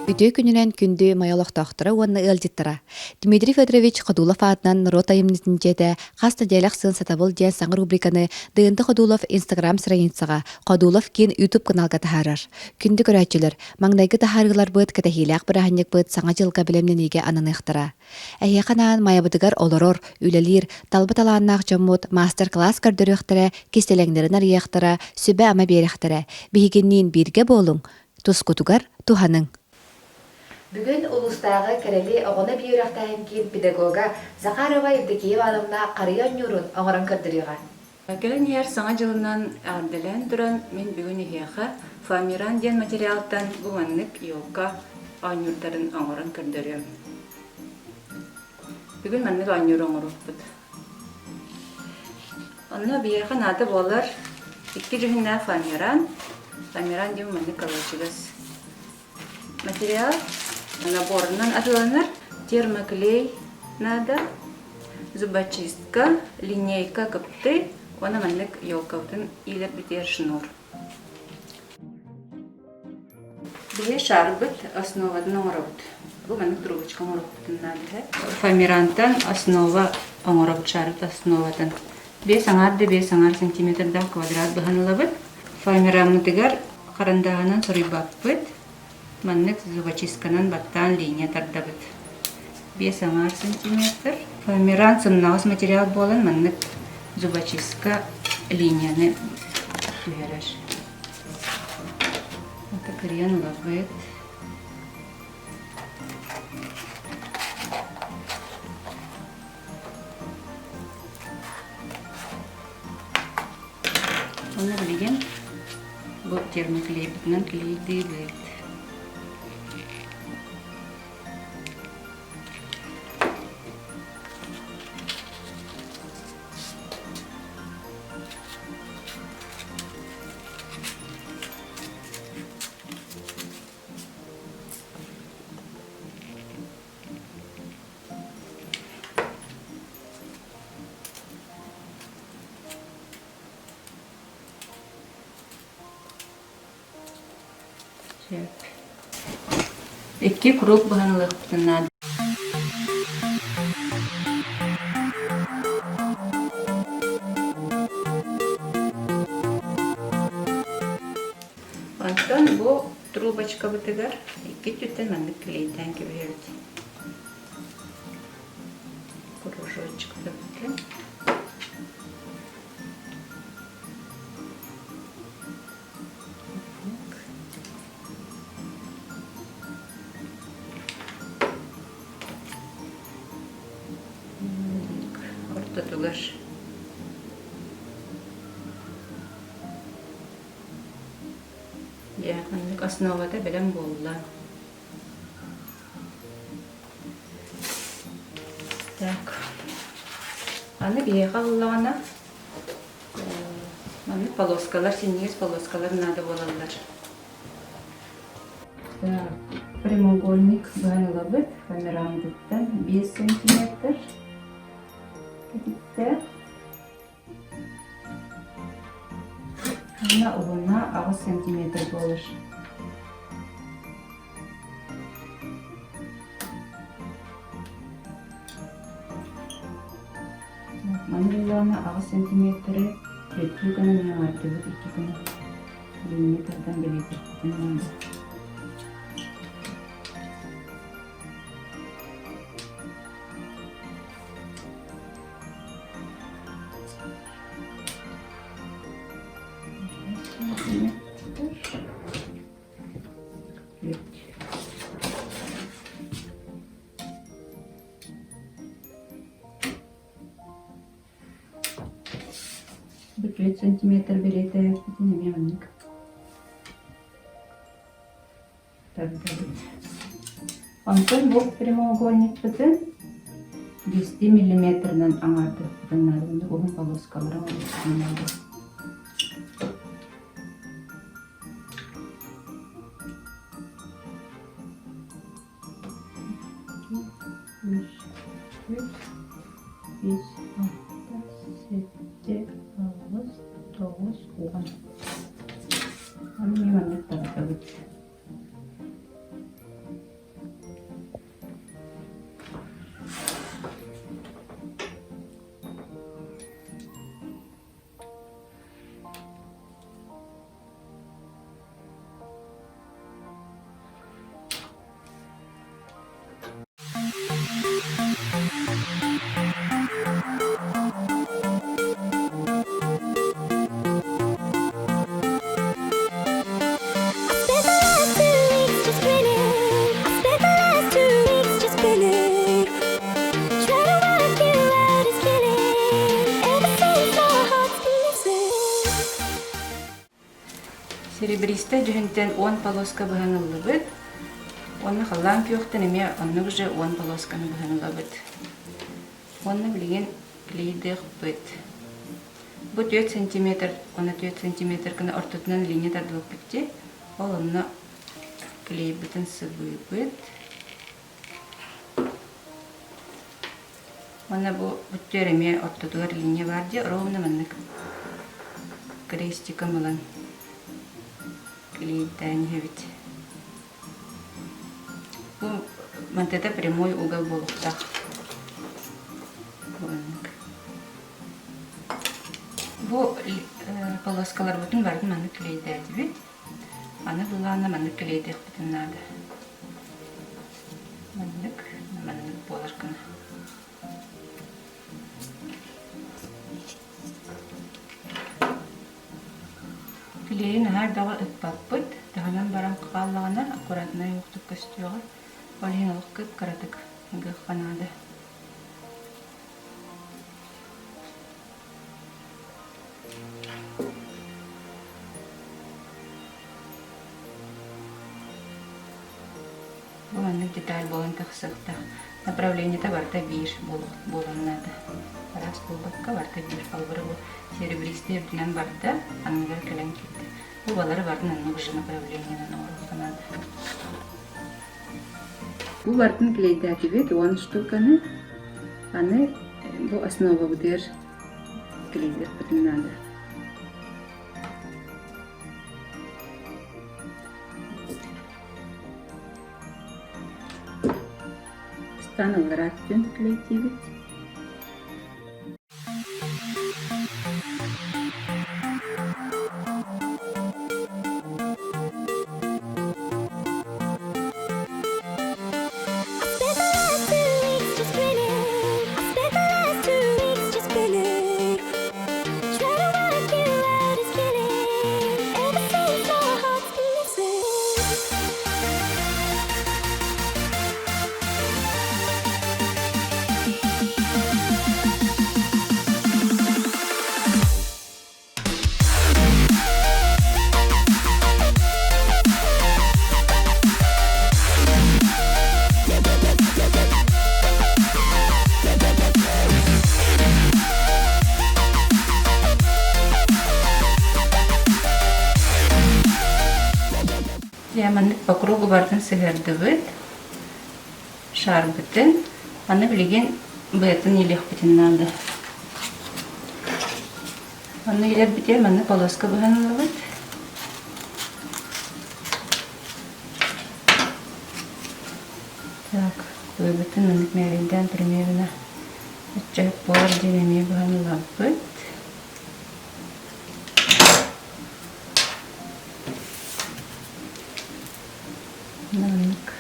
Үтө күнүнен күндү майолохтоохтара уонна ыалдьыттара. Дмитрий Федорович Ходулов аатынан рота имнитинчете хаста диалект сын сатабыл диэн саңы рубриканы Дыынды Ходулов Инстаграм страницага Ходулов кин YouTube каналга тахарар. Күндү көрәчүлөр, маңдайгы тахарыгылар быт катахилак быраханьык быт саңа жылга билемнениге ананыхтара. Әйяқанан майабыдыгар олорор, үлелир, талбаталааннаах жоммут мастер-класс көрдөрүөхтара, кистелеңнерин арыяхтара, сүбэ ама берехтара. Бигиннин бирге болуң, тускутугар туханың. Бүгін улустағы кәрелі оғына бейірақтайын кейін педагога Захарова Евдокиева анымна қарыян нүрін оңырын көрдіріға. Келен ер саңа жылынан ардылен тұран мен бүгін ехеға фамиран ден материалтан бұғаннық йолка анюрдарын оңырын көрдіріғым. Бүгін мәннік анюр оңырық бұд. Онына бейеға нады болар 2 жүхінна фамиран ден мәннік қалашығыз. Материал наборынан атыланыр термоклей надо, зубочистка, линейка кыпты, оны мәнлік елкаудың илер бітер шнур. Бе шарбыт основадан оңырабыт. Бұл мәнлік трубочка оңырабытын надо. Фамирантан основа оңырабыт шарбыт основадан. 5 сантиметрда квадрат бұғанылабыт. Фамирамытыгар қарандағынан сұрыбаппыт. Маннык зубочистканан баттан линия тардабыт. 5 сантиметр. Фамиран сымнағыз материал болан маннык зубочистка линияны сүйерер. Это крен лабыт. Оны білген бұл термоклей бітінен клейді бүйт. İki krup bahanlık bütünler. Ondan bu trubочка bitigar. 2 tütten mandık kleyten gibi verdi. Кружочек da bitti. Tutugar. Yakınlık основада bilen bollar. Так. Аны бие каллагана. Маны полоскалар, синегиз полоскалар надо болалар. Так. Прямоугольник байылабыт, фамирандыктан 5 сантиметр. Bitti. Buna uğruna 6 cm olur. Mandalina 6 cm Petri kana ne vardı bu 2 kana. Yine taraftan belirttim. Bu 3 cm belirte dinleyemedik. Tabii. Ondan bu прямоугольник bütün 10 миллиметрden аңарды. Bunların da uzun полоскалары oluşturuyor. Üç, 5, 6, 7, 8, Уган. Аны мен андык таратабыт. Серебристый жүхінтен 10 полоска бұханылы бұд. Оны қалан күйіқтен еме оны уже 10 полосканы бұханылы бұд. Оны білген клейдіқ бұд. Бұ 4 сантиметр, оны 4 сантиметр кіні ортытынан линия тардылық бітті. Ол оны клей бұтын сыбы бұд. Оны бұ бүттер еме ортытығар линия барды. Ровны мұнық крестиком ұлан. Клейтан хевит. Бу мантета прямой угол болуктак. Бу полоскалар бутун бардын маны клейдер дебит. Аны буланы маны клейдер бутун нады. Мандык болар кына. Клейін әр дағы үтпаппыд, дағынан баран қағалағына аккуратына юқтық көстіуға, олейін олық көп қаратық үгіқ қанады. Бұл анық деталь болын тақсықта. Направлениеті барта бейіш болын нады. Раз болбаққа барта бейіш қалбыры бұл. Серебристый бірінен барта, анығар кәлін кетті. Бұл балары бардың анығы уже направлениені орылғанады. Бұл бардың клейді әтібет 10 штуканы, аны бұл основа бұдыр клейдер бұтынады. Станылыр аттен клейді бет. Яманнык по кругу бардын сыгырды быт, шар бытын, аны білеген бытын елек бітін надо. Аны елек бітер, аны полоска бұғанылы быт. Так, бұл бытын аны мәрейден примерно 3 пор денеме бұғанылы быт. Намык.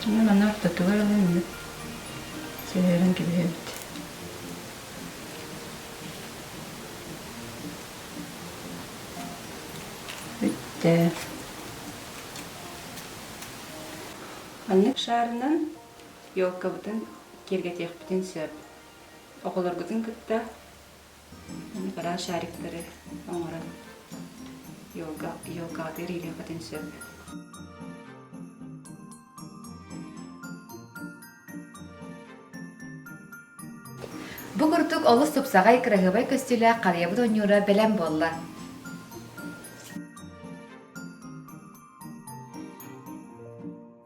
Мен аны артатыгар алам. Сәлерін кебет. Бітті. Аннық шарынан елка бұтын кергетек бұтын сөп. Оғылар бұтын күтті. Аны қара шариктері оңырын. Елка ғатыр елі бұтын сөп. Бу курдук олус тупсагай кырыгыбай көстүлө карыябыт онюра белем болла.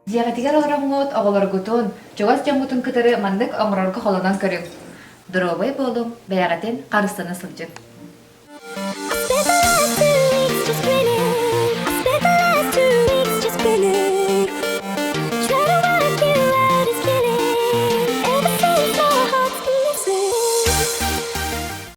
Диагатигер ораңот оголоргутун, жогас жамутун кытары мандык оңорорго холонан көрүм. Дробай болум, бәягатен карыстаны сылжык.